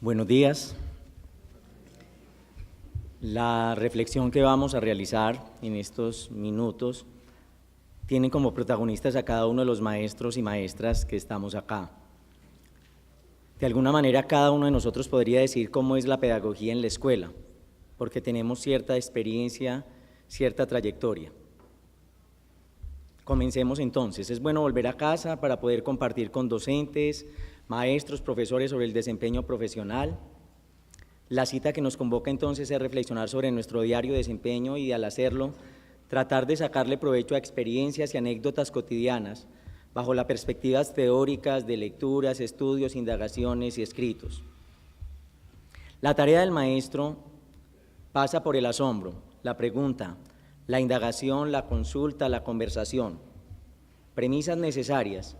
Buenos días. La reflexión que vamos a realizar en estos minutos tiene como protagonistas a cada uno de los maestros y maestras que estamos acá. De alguna manera, cada uno de nosotros podría decir cómo es la pedagogía en la escuela, porque tenemos cierta experiencia, cierta trayectoria. Comencemos entonces. Es bueno volver a casa para poder compartir con docentes, maestros, profesores sobre el desempeño profesional. La cita que nos convoca entonces es reflexionar sobre nuestro diario desempeño y al hacerlo, tratar de sacarle provecho a experiencias y anécdotas cotidianas bajo las perspectivas teóricas de lecturas, estudios, indagaciones y escritos. La tarea del maestro pasa por el asombro, la pregunta, la indagación, la consulta, la conversación, premisas necesarias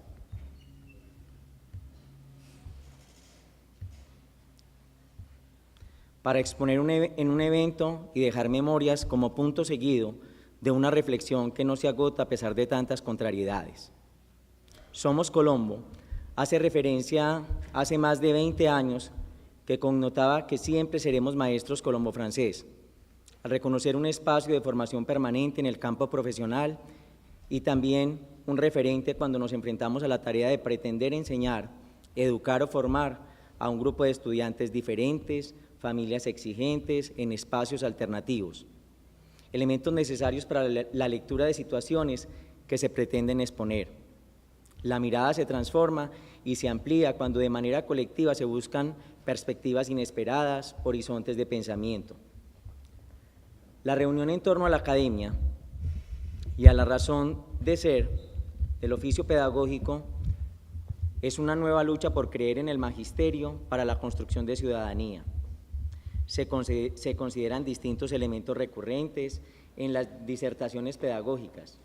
para exponer en un evento y dejar memorias como punto seguido de una reflexión que no se agota a pesar de tantas contrariedades. Somos Colombo hace referencia hace más de 20 años que connotaba que siempre seremos maestros colombo-francés, al reconocer un espacio de formación permanente en el campo profesional y también un referente cuando nos enfrentamos a la tarea de pretender enseñar, educar o formar a un grupo de estudiantes diferentes, familias exigentes, en espacios alternativos. Elementos necesarios para la lectura de situaciones que se pretenden exponer. La mirada se transforma y se amplía cuando de manera colectiva se buscan perspectivas inesperadas, horizontes de pensamiento. La reunión en torno a la academia y a la razón de ser del oficio pedagógico es una nueva lucha por creer en el magisterio para la construcción de ciudadanía. Se consideran distintos elementos recurrentes en las disertaciones pedagógicas.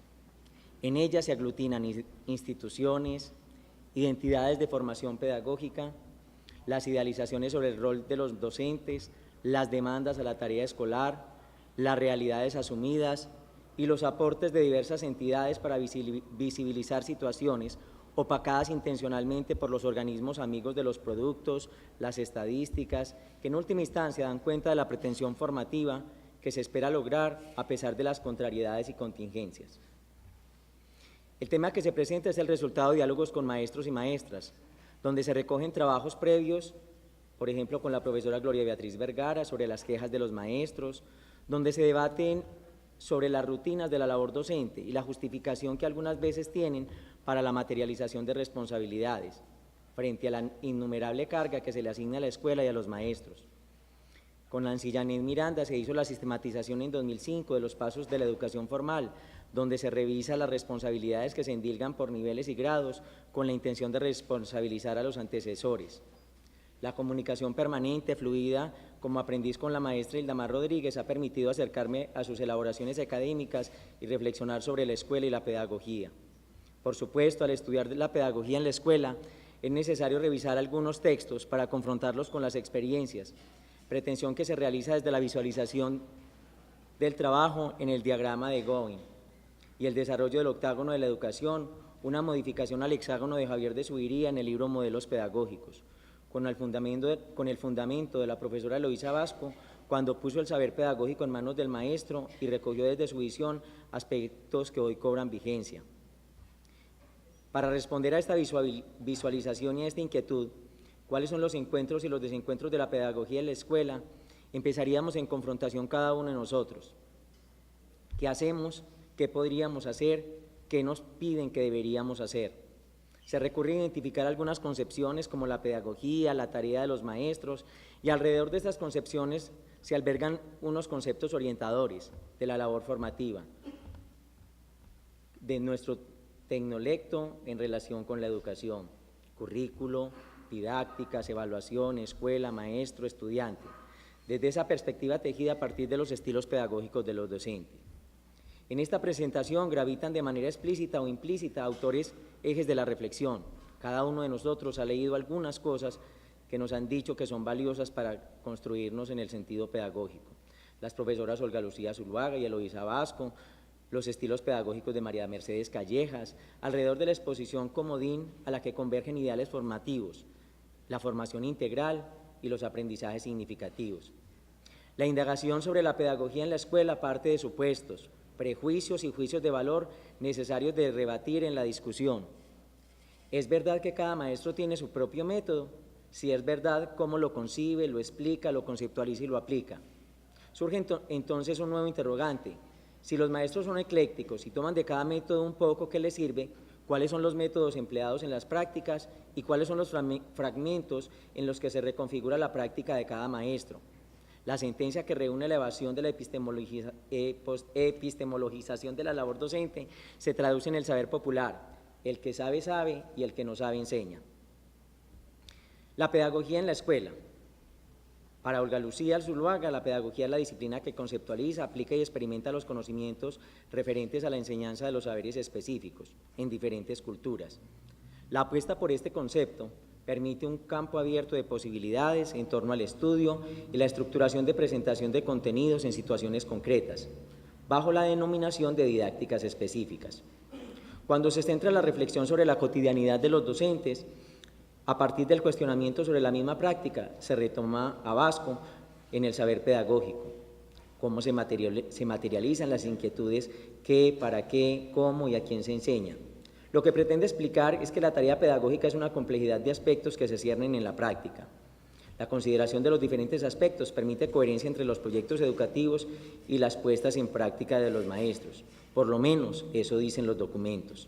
En ellas se aglutinan instituciones, identidades de formación pedagógica, las idealizaciones sobre el rol de los docentes, las demandas a la tarea escolar, las realidades asumidas y los aportes de diversas entidades para visibilizar situaciones opacadas intencionalmente por los organismos amigos de los productos, las estadísticas, que en última instancia dan cuenta de la pretensión formativa que se espera lograr a pesar de las contrariedades y contingencias. El tema que se presenta es el resultado de diálogos con maestros y maestras, donde se recogen trabajos previos, por ejemplo, con la profesora Gloria Beatriz Vergara sobre las quejas de los maestros, donde se debaten sobre las rutinas de la labor docente y la justificación que algunas veces tienen para la materialización de responsabilidades frente a la innumerable carga que se le asigna a la escuela y a los maestros. Con Nancy Janet Miranda se hizo la sistematización en 2005 de los pasos de la educación formal, donde se revisa las responsabilidades que se endilgan por niveles y grados con la intención de responsabilizar a los antecesores. La comunicación permanente, fluida, como aprendiz con la maestra Hildamar Rodríguez, ha permitido acercarme a sus elaboraciones académicas y reflexionar sobre la escuela y la pedagogía. Por supuesto, al estudiar la pedagogía en la escuela, es necesario revisar algunos textos para confrontarlos con las experiencias, pretensión que se realiza desde la visualización del trabajo en el diagrama de Gowin y el desarrollo del octágono de la educación, una modificación al hexágono de Javier de Subiría en el libro Modelos Pedagógicos, con el fundamento de la profesora Eloísa Vasco, cuando puso el saber pedagógico en manos del maestro y recogió desde su visión aspectos que hoy cobran vigencia. Para responder a esta visualización y a esta inquietud, ¿cuáles son los encuentros y los desencuentros de la pedagogía en la escuela? Empezaríamos en confrontación cada uno de nosotros. ¿Qué hacemos? ¿Qué podríamos hacer? ¿Qué nos piden que deberíamos hacer? Se recurre a identificar algunas concepciones como la pedagogía, la tarea de los maestros, y alrededor de estas concepciones se albergan unos conceptos orientadores de la labor formativa, de nuestro tecnolecto en relación con la educación, currículo, didácticas, evaluación, escuela, maestro, estudiante, desde esa perspectiva tejida a partir de los estilos pedagógicos de los docentes. En esta presentación gravitan de manera explícita o implícita autores ejes de la reflexión. Cada uno de nosotros ha leído algunas cosas que nos han dicho que son valiosas para construirnos en el sentido pedagógico. Las profesoras Olga Lucía Zuluaga y Eloísa Vasco, los estilos pedagógicos de María Mercedes Callejas, alrededor de la exposición comodín a la que convergen ideales formativos, la formación integral y los aprendizajes significativos. La indagación sobre la pedagogía en la escuela parte de supuestos, prejuicios y juicios de valor necesarios de rebatir en la discusión. ¿Es verdad que cada maestro tiene su propio método? Si es verdad, ¿cómo lo concibe, lo explica, lo conceptualiza y lo aplica? Surge entonces un nuevo interrogante. Si los maestros son eclécticos y toman de cada método un poco que les sirve, ¿cuáles son los métodos empleados en las prácticas y cuáles son los fragmentos en los que se reconfigura la práctica de cada maestro? La sentencia que reúne la evasión de la epistemologización de la labor docente se traduce en el saber popular: el que sabe, sabe, y el que no sabe, enseña. La pedagogía en la escuela. Para Olga Lucía Zuluaga, la pedagogía es la disciplina que conceptualiza, aplica y experimenta los conocimientos referentes a la enseñanza de los saberes específicos en diferentes culturas. La apuesta por este concepto permite un campo abierto de posibilidades en torno al estudio y la estructuración de presentación de contenidos en situaciones concretas, bajo la denominación de didácticas específicas. Cuando se centra la reflexión sobre la cotidianidad de los docentes, a partir del cuestionamiento sobre la misma práctica, se retoma a Vasco en el saber pedagógico, cómo se materializan las inquietudes, qué, para qué, cómo y a quién se enseña. Lo que pretende explicar es que la tarea pedagógica es una complejidad de aspectos que se ciernen en la práctica. La consideración de los diferentes aspectos permite coherencia entre los proyectos educativos y las puestas en práctica de los maestros. Por lo menos, eso dicen los documentos.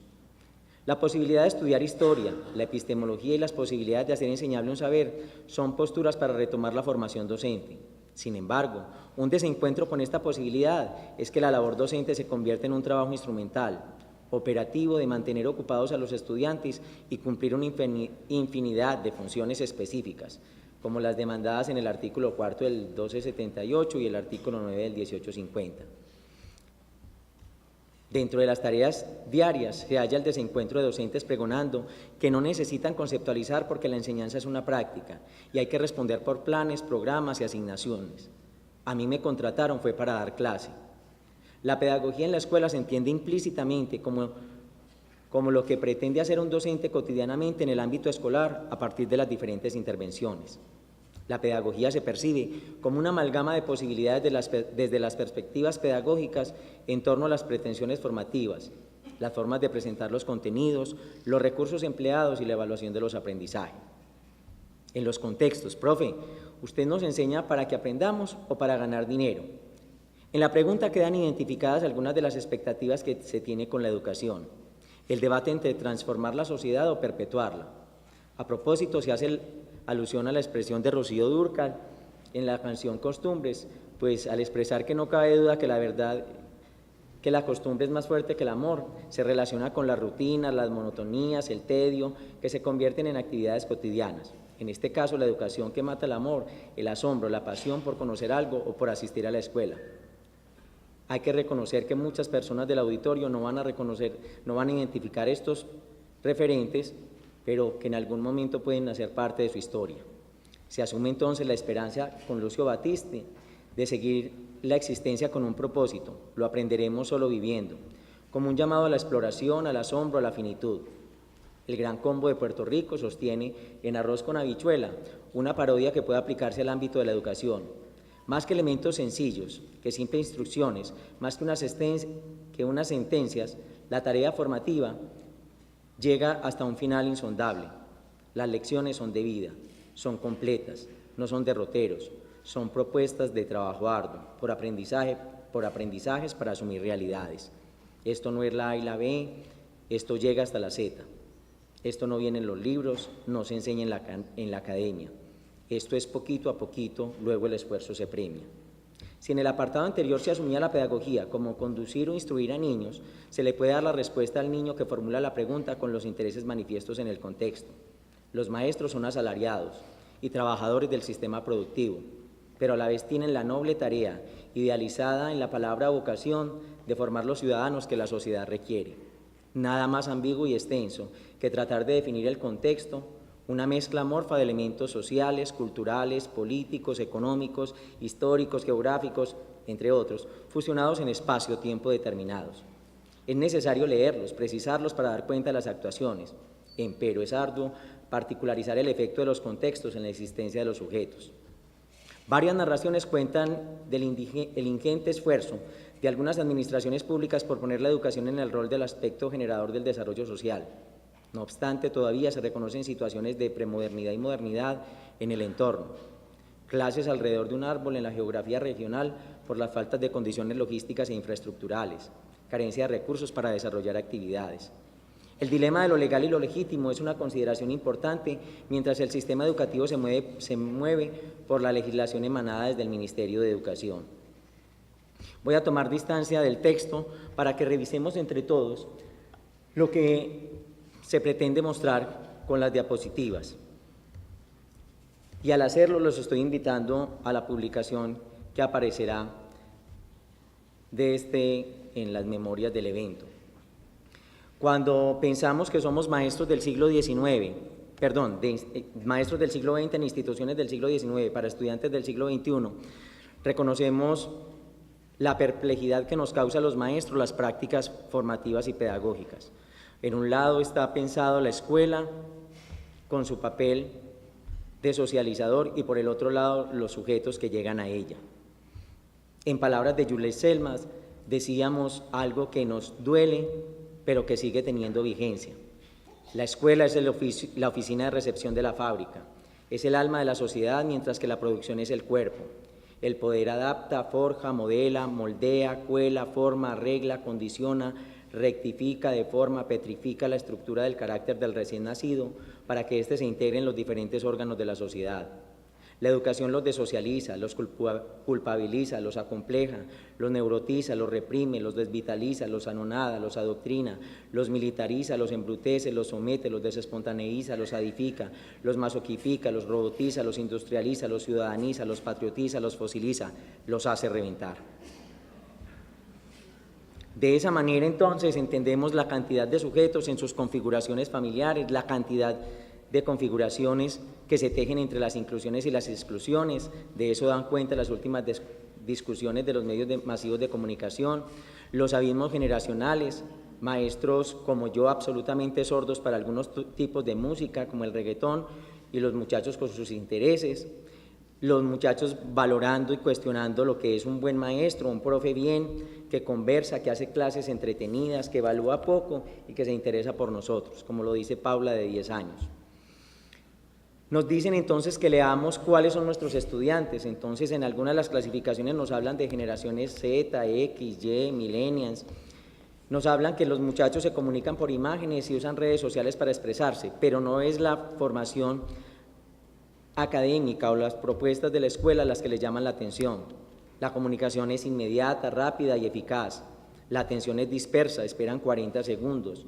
La posibilidad de estudiar historia, la epistemología y las posibilidades de hacer enseñable un saber son posturas para retomar la formación docente. Sin embargo, un desencuentro con esta posibilidad es que la labor docente se convierte en un trabajo instrumental, operativo, de mantener ocupados a los estudiantes y cumplir una infinidad de funciones específicas, como las demandadas en el artículo 4 del 1278 y el artículo 9 del 1850. Dentro de las tareas diarias se halla el desencuentro de docentes pregonando que no necesitan conceptualizar porque la enseñanza es una práctica y hay que responder por planes, programas y asignaciones. A mí me contrataron fue para dar clase. La pedagogía en la escuela se entiende implícitamente como lo que pretende hacer un docente cotidianamente en el ámbito escolar a partir de las diferentes intervenciones. La pedagogía se percibe como una amalgama de posibilidades desde las perspectivas pedagógicas en torno a las pretensiones formativas, las formas de presentar los contenidos, los recursos empleados y la evaluación de los aprendizajes. En los contextos, profe, ¿usted nos enseña para que aprendamos o para ganar dinero? En la pregunta quedan identificadas algunas de las expectativas que se tiene con la educación, el debate entre transformar la sociedad o perpetuarla. A propósito, se hace alusión a la expresión de Rocío Dúrcal en la canción Costumbres, pues al expresar que no cabe duda que la costumbre es más fuerte que el amor, se relaciona con las rutinas, las monotonías, el tedio, que se convierten en actividades cotidianas. En este caso, la educación que mata el amor, el asombro, la pasión por conocer algo o por asistir a la escuela. Hay que reconocer que muchas personas del auditorio no van a identificar estos referentes, pero que en algún momento pueden hacer parte de su historia. Se asume entonces la esperanza con Lucio Batiste de seguir la existencia con un propósito, lo aprenderemos solo viviendo, como un llamado a la exploración, al asombro, a la finitud. El Gran Combo de Puerto Rico sostiene en Arroz con habichuela una parodia que puede aplicarse al ámbito de la educación. Más que elementos sencillos, que simples instrucciones, más que unas sentencias, la tarea formativa llega hasta un final insondable. Las lecciones son de vida, son completas, no son derroteros, son propuestas de trabajo arduo, por aprendizajes para asumir realidades. Esto no es la A y la B, esto llega hasta la Z. Esto no viene en los libros, no se enseña en la academia. Esto es poquito a poquito, luego el esfuerzo se premia. Si en el apartado anterior se asumía la pedagogía como conducir o instruir a niños, se le puede dar la respuesta al niño que formula la pregunta con los intereses manifiestos en el contexto. Los maestros son asalariados y trabajadores del sistema productivo, pero a la vez tienen la noble tarea, idealizada en la palabra vocación, de formar los ciudadanos que la sociedad requiere. Nada más ambiguo y extenso que tratar de definir el contexto, una mezcla amorfa de elementos sociales, culturales, políticos, económicos, históricos, geográficos, entre otros, fusionados en espacio-tiempo determinados. Es necesario leerlos, precisarlos para dar cuenta de las actuaciones, empero es arduo particularizar el efecto de los contextos en la existencia de los sujetos. Varias narraciones cuentan del el ingente esfuerzo de algunas administraciones públicas por poner la educación en el rol del aspecto generador del desarrollo social. No obstante, todavía se reconocen situaciones de premodernidad y modernidad en el entorno. Clases alrededor de un árbol en la geografía regional por las faltas de condiciones logísticas e infraestructurales, carencia de recursos para desarrollar actividades. El dilema de lo legal y lo legítimo es una consideración importante mientras el sistema educativo se mueve por la legislación emanada desde el Ministerio de Educación. Voy a tomar distancia del texto para que revisemos entre todos lo que se pretende mostrar con las diapositivas. Y al hacerlo los estoy invitando a la publicación que aparecerá en las memorias del evento. Cuando pensamos que somos maestros del siglo XIX, maestros del siglo XX en instituciones del siglo XIX para estudiantes del siglo XXI, reconocemos la perplejidad que nos causa a los maestros las prácticas formativas y pedagógicas. En un lado está pensado la escuela con su papel de socializador y por el otro lado los sujetos que llegan a ella. En palabras de Jules Selmas, decíamos algo que nos duele, pero que sigue teniendo vigencia. La escuela es la oficina de recepción de la fábrica, es el alma de la sociedad, mientras que la producción es el cuerpo. El poder adapta, forja, modela, moldea, cuela, forma, arregla, condiciona, rectifica, deforma, petrifica la estructura del carácter del recién nacido para que éste se integre en los diferentes órganos de la sociedad. La educación los desocializa, los culpabiliza, los acompleja, los neurotiza, los reprime, los desvitaliza, los anonada, los adoctrina, los militariza, los embrutece, los somete, los desespontaneiza, los adifica, los masoquifica, los robotiza, los industrializa, los ciudadaniza, los patriotiza, los fosiliza, los hace reventar. De esa manera, entonces, entendemos la cantidad de sujetos en sus configuraciones familiares, la cantidad de configuraciones que se tejen entre las inclusiones y las exclusiones. De eso dan cuenta las últimas discusiones de los medios masivos de comunicación, los abismos generacionales, maestros como yo absolutamente sordos para algunos tipos de música, como el reggaetón, y los muchachos con sus intereses, los muchachos valorando y cuestionando lo que es un buen maestro, un profe bien, que conversa, que hace clases entretenidas, que evalúa poco y que se interesa por nosotros, como lo dice Paula de 10 años. Nos dicen entonces que leamos cuáles son nuestros estudiantes. Entonces, en algunas de las clasificaciones nos hablan de generaciones Z, X, Y, millennials. Nos hablan que los muchachos se comunican por imágenes y usan redes sociales para expresarse, pero no es la formación académica o las propuestas de la escuela las que les llaman la atención. La comunicación es inmediata, rápida y eficaz. La atención es dispersa, esperan 40 segundos.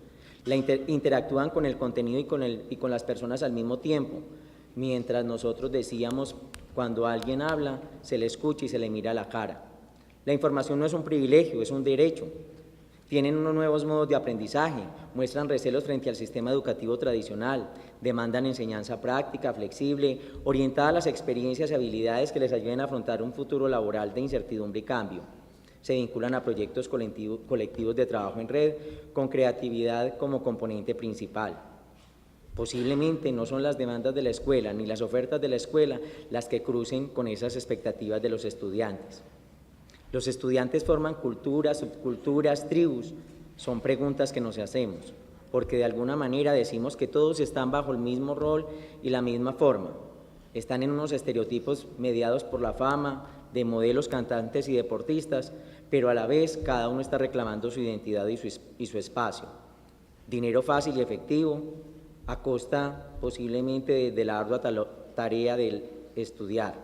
Interactúan con el contenido y con las personas al mismo tiempo. Mientras nosotros decíamos, cuando alguien habla, se le escucha y se le mira la cara. La información no es un privilegio, es un derecho. Tienen unos nuevos modos de aprendizaje, muestran recelos frente al sistema educativo tradicional, demandan enseñanza práctica, flexible, orientada a las experiencias y habilidades que les ayuden a afrontar un futuro laboral de incertidumbre y cambio. Se vinculan a proyectos colectivos de trabajo en red, con creatividad como componente principal. Posiblemente no son las demandas de la escuela ni las ofertas de la escuela las que crucen con esas expectativas de los estudiantes. Los estudiantes forman culturas, subculturas, tribus. Son preguntas que nos hacemos, porque de alguna manera decimos que todos están bajo el mismo rol y la misma forma. Están en unos estereotipos mediados por la fama de modelos, cantantes y deportistas, pero a la vez cada uno está reclamando su identidad y su espacio. Dinero fácil y efectivo, a costa posiblemente de la ardua tarea del estudiar.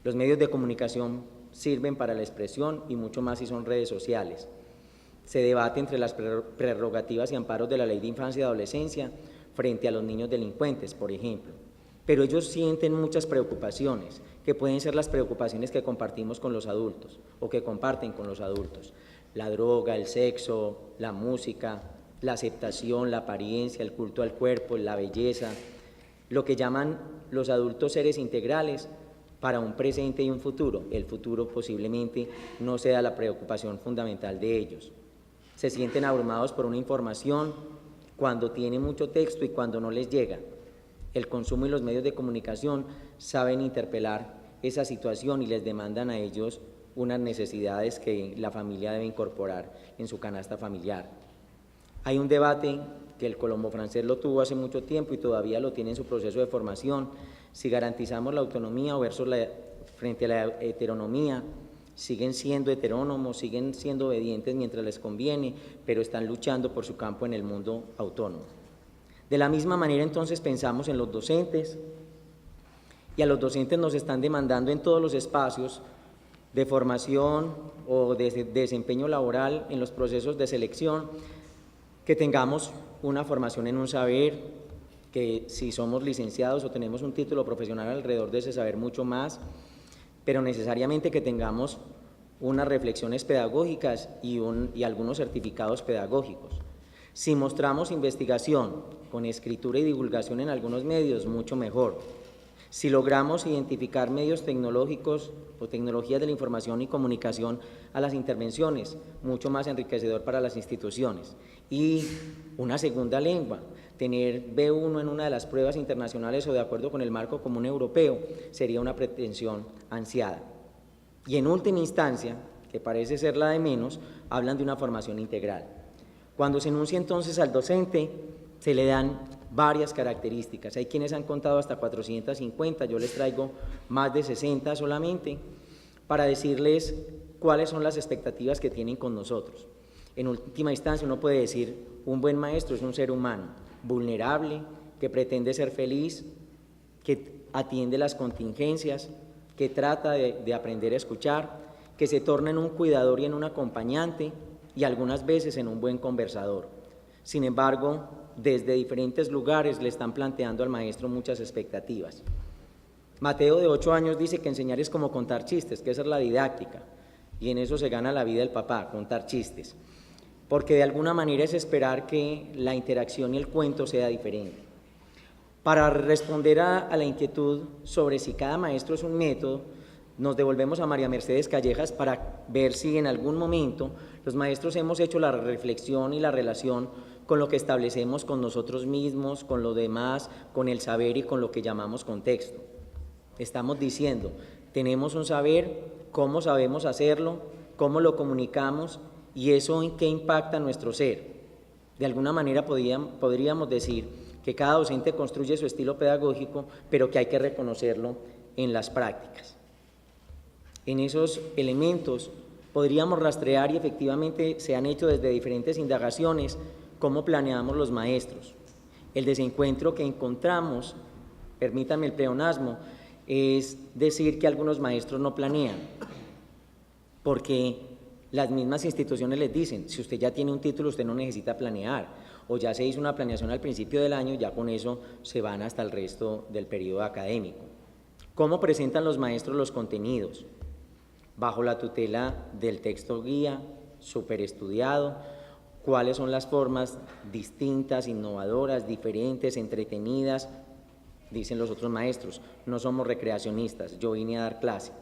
Los medios de comunicación sirven para la expresión y mucho más si son redes sociales. Se debate entre las prerrogativas y amparos de la Ley de Infancia y Adolescencia frente a los niños delincuentes, por ejemplo. Pero ellos sienten muchas preocupaciones, que pueden ser las preocupaciones que compartimos con los adultos o que comparten con los adultos. La droga, el sexo, la música, la aceptación, la apariencia, el culto al cuerpo, la belleza, lo que llaman los adultos seres integrales para un presente y un futuro. El futuro posiblemente no sea la preocupación fundamental de ellos. Se sienten abrumados por una información cuando tiene mucho texto y cuando no les llega. El consumo y los medios de comunicación saben interpelar esa situación y les demandan a ellos unas necesidades que la familia debe incorporar en su canasta familiar. Hay un debate que el Colombo francés lo tuvo hace mucho tiempo y todavía lo tiene en su proceso de formación, si garantizamos la autonomía frente a la heteronomía. Siguen siendo heterónomos, siguen siendo obedientes mientras les conviene, pero están luchando por su campo en el mundo autónomo. De la misma manera, entonces, pensamos en los docentes, y a los docentes nos están demandando en todos los espacios de formación o de desempeño laboral en los procesos de selección, que tengamos una formación en un saber, que si somos licenciados o tenemos un título profesional alrededor de ese saber mucho más, pero necesariamente que tengamos unas reflexiones pedagógicas y algunos certificados pedagógicos. Si mostramos investigación con escritura y divulgación en algunos medios, mucho mejor. Si logramos identificar medios tecnológicos o tecnologías de la información y comunicación a las intervenciones, mucho más enriquecedor para las instituciones. Y una segunda lengua, tener B1 en una de las pruebas internacionales o de acuerdo con el marco común europeo, sería una pretensión ansiada. Y en última instancia, que parece ser la de menos, hablan de una formación integral. Cuando se enuncia entonces al docente, se le dan varias características. Hay quienes han contado hasta 450, yo les traigo más de 60 solamente, para decirles cuáles son las expectativas que tienen con nosotros. En última instancia, uno puede decir, un buen maestro es un ser humano vulnerable, que pretende ser feliz, que atiende las contingencias, que trata de aprender a escuchar, que se torna en un cuidador y en un acompañante, y algunas veces en un buen conversador. Sin embargo, desde diferentes lugares le están planteando al maestro muchas expectativas. Mateo, de 8 años, dice que enseñar es como contar chistes, que esa es la didáctica, y en eso se gana la vida el papá, contar chistes, porque de alguna manera es esperar que la interacción y el cuento sea diferente. Para responder a la inquietud sobre si cada maestro es un método, nos devolvemos a María Mercedes Callejas para ver si en algún momento los maestros hemos hecho la reflexión y la relación con lo que establecemos con nosotros mismos, con lo demás, con el saber y con lo que llamamos contexto. Estamos diciendo, tenemos un saber, cómo sabemos hacerlo, cómo lo comunicamos y eso en qué impacta nuestro ser. De alguna manera podríamos decir que cada docente construye su estilo pedagógico, pero que hay que reconocerlo en las prácticas. En esos elementos podríamos rastrear, y efectivamente se han hecho desde diferentes indagaciones, cómo planeamos los maestros. El desencuentro que encontramos, permítanme el pleonasmo, es decir que algunos maestros no planean, porque las mismas instituciones les dicen, si usted ya tiene un título, usted no necesita planear, o ya se hizo una planeación al principio del año, ya con eso se van hasta el resto del periodo académico. ¿Cómo presentan los maestros los contenidos? Bajo la tutela del texto guía, súper estudiado, cuáles son las formas distintas, innovadoras, diferentes, entretenidas, dicen los otros maestros, no somos recreacionistas, yo vine a dar clase.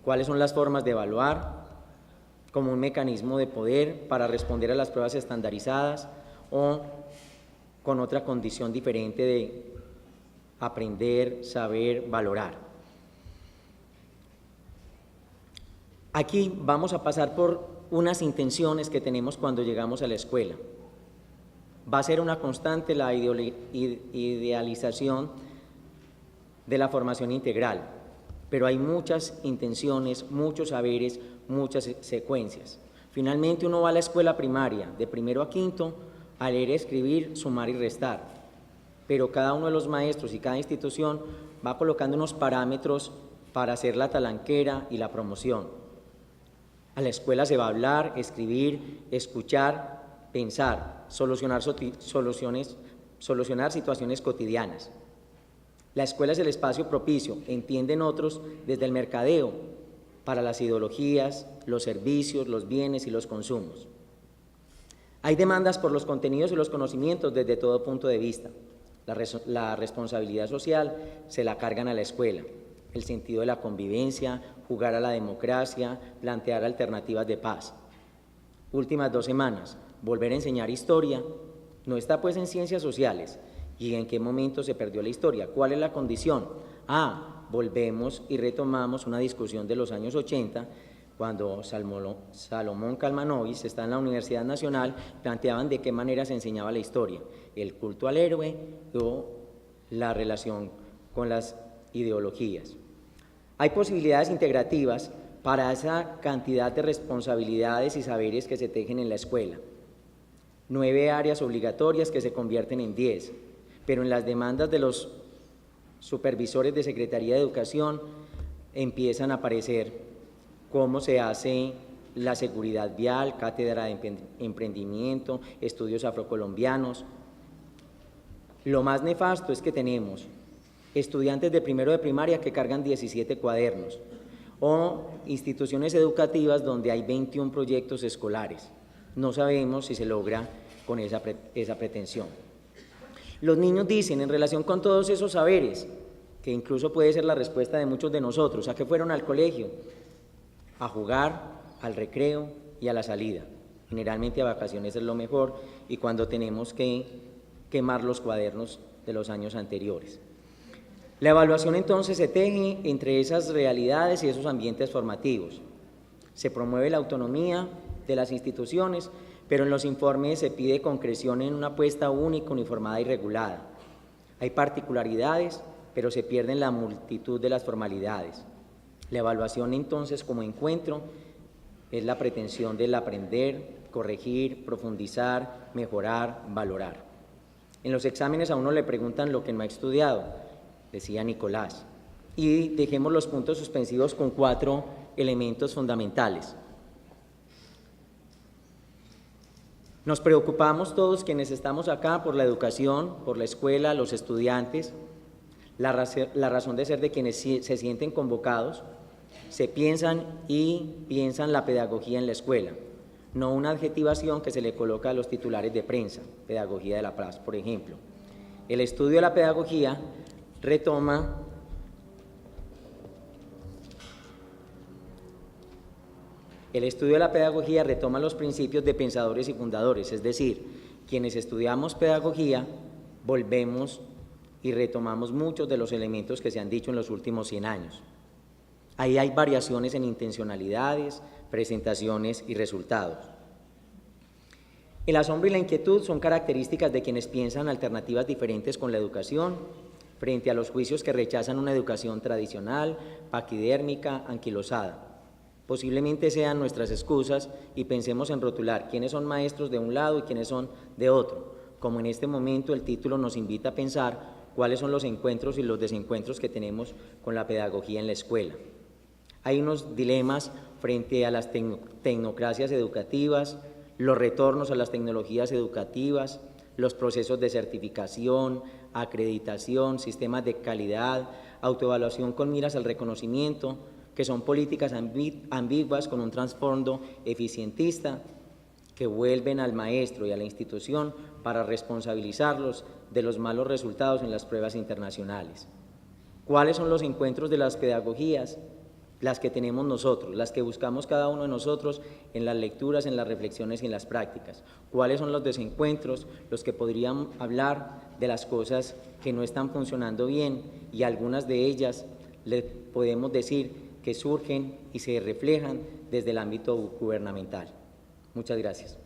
¿Cuáles son las formas de evaluar como un mecanismo de poder para responder a las pruebas estandarizadas o con otra condición diferente de aprender, saber, valorar? Aquí vamos a pasar por unas intenciones que tenemos cuando llegamos a la escuela. Va a ser una constante la idealización de la formación integral, pero hay muchas intenciones, muchos saberes, muchas secuencias. Finalmente uno va a la escuela primaria, de primero a quinto, a leer, escribir, sumar y restar, pero cada uno de los maestros y cada institución va colocando unos parámetros para hacer la talanquera y la promoción. A la escuela se va a hablar, escribir, escuchar, pensar, solucionar situaciones cotidianas. La escuela es el espacio propicio, entienden otros, desde el mercadeo, para las ideologías, los servicios, los bienes y los consumos. Hay demandas por los contenidos y los conocimientos desde todo punto de vista. La responsabilidad social se la cargan a la escuela. El sentido de la convivencia, jugar a la democracia, plantear alternativas de paz. Últimas 2 semanas, volver a enseñar historia, no está pues en ciencias sociales, ¿Y en qué momento se perdió la historia? ¿Cuál es la condición? Volvemos y retomamos una discusión de los años 80, cuando Salomón Kalmanovic está en la Universidad Nacional, planteaban de qué manera se enseñaba la historia, el culto al héroe o la relación con las ideologías. Hay posibilidades integrativas para esa cantidad de responsabilidades y saberes que se tejen en la escuela. 9 áreas obligatorias que se convierten en 10, pero en las demandas de los supervisores de Secretaría de Educación empiezan a aparecer cómo se hace la seguridad vial, cátedra de emprendimiento, estudios afrocolombianos. Lo más nefasto es que tenemos estudiantes de primero de primaria que cargan 17 cuadernos o instituciones educativas donde hay 21 proyectos escolares. No sabemos si se logra con esa pretensión. Los niños dicen, en relación con todos esos saberes, que incluso puede ser la respuesta de muchos de nosotros, ¿a qué fueron al colegio? A jugar, al recreo y a la salida. Generalmente a vacaciones es lo mejor y cuando tenemos que quemar los cuadernos de los años anteriores. La evaluación entonces se teje entre esas realidades y esos ambientes formativos. Se promueve la autonomía de las instituciones, pero en los informes se pide concreción en una apuesta única, uniformada y regulada. Hay particularidades, pero se pierden la multitud de las formalidades. La evaluación entonces como encuentro es la pretensión del aprender, corregir, profundizar, mejorar, valorar. En los exámenes a uno le preguntan lo que no ha estudiado, decía Nicolás, y dejemos los puntos suspensivos con 4 elementos fundamentales. Nos preocupamos todos quienes estamos acá por la educación, por la escuela, los estudiantes, la razón de ser de quienes se sienten convocados, se piensan la pedagogía en la escuela, no una adjetivación que se le coloca a los titulares de prensa, pedagogía de la paz, por ejemplo. El estudio de la pedagogía retoma los principios de pensadores y fundadores, es decir, quienes estudiamos pedagogía volvemos y retomamos muchos de los elementos que se han dicho en los últimos 100 años. Ahí hay variaciones en intencionalidades, presentaciones y resultados. El asombro y la inquietud son características de quienes piensan alternativas diferentes con la educación, frente a los juicios que rechazan una educación tradicional, paquidérmica, anquilosada. Posiblemente sean nuestras excusas y pensemos en rotular quiénes son maestros de un lado y quiénes son de otro, como en este momento el título nos invita a pensar cuáles son los encuentros y los desencuentros que tenemos con la pedagogía en la escuela. Hay unos dilemas frente a las tecnocracias educativas, los retornos a las tecnologías educativas, los procesos de certificación, acreditación, sistemas de calidad, autoevaluación con miras al reconocimiento, que son políticas ambiguas con un trasfondo eficientista que vuelven al maestro y a la institución para responsabilizarlos de los malos resultados en las pruebas internacionales. ¿Cuáles son los encuentros de las pedagogías? Las que tenemos nosotros, las que buscamos cada uno de nosotros en las lecturas, en las reflexiones y en las prácticas. ¿Cuáles son los desencuentros? Los que podrían hablar de las cosas que no están funcionando bien y algunas de ellas le podemos decir que surgen y se reflejan desde el ámbito gubernamental. Muchas gracias.